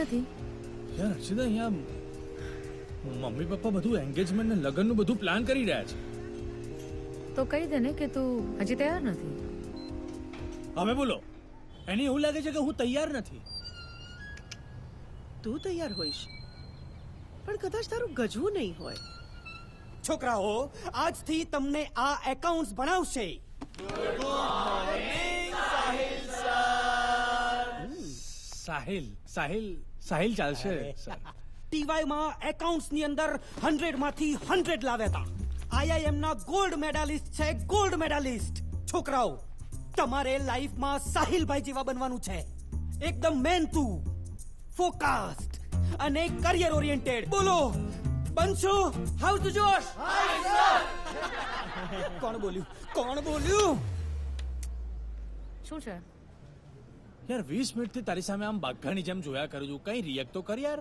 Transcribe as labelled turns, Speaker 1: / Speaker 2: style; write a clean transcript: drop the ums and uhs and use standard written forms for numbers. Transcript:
Speaker 1: નથી?
Speaker 2: યાર હર્ષિતા, અહીંયા મમ્મી પપ્પા બધું એન્ગેજમેન્ટ ને લગ્નનું બધું પ્લાન કરી રહ્યા છે.
Speaker 1: તો કહી દે ને કે તું હજી તૈયાર નથી.
Speaker 2: હવે બોલો, એને એવું લાગે છે કે હું તૈયાર નથી.
Speaker 3: તું તૈયાર હોઈશ, પણ કદાચ તારું ગજવું નહીં હોય.
Speaker 4: છોકરાઓ, આજથી તમને આ એકાઉન્ટ્સ ભણાવશે.
Speaker 2: સાહિલ સાહિલ સાહિલ ચાલશે સર.
Speaker 4: ટીવાય માં એકાઉન્ટ્સ ની અંદર 100 માંથી 100 લાવ્યા હતા. IIM ના ગોલ્ડ મેડાલિસ્ટ છે, ગોલ્ડ મેડાલિસ્ટ. છોકરાઓ, તમારે લાઈફમાં સાહિલભાઈ જેવા બનવાનું છે. એકદમ મહેનતુ, ફોકસ્ડ અને કરિયર ઓરિએન્ટેડ. બોલો, બનશો? હાઉ ટુ જોશ? કોણ બોલ્યું? કોણ બોલ્યું?
Speaker 1: શું છે?
Speaker 2: યાર 20 મિનિટથી તારી સામે આમ બાઘાની જેમ જોયા કરું છું, કઈ રિએક્ટ તો કર યાર.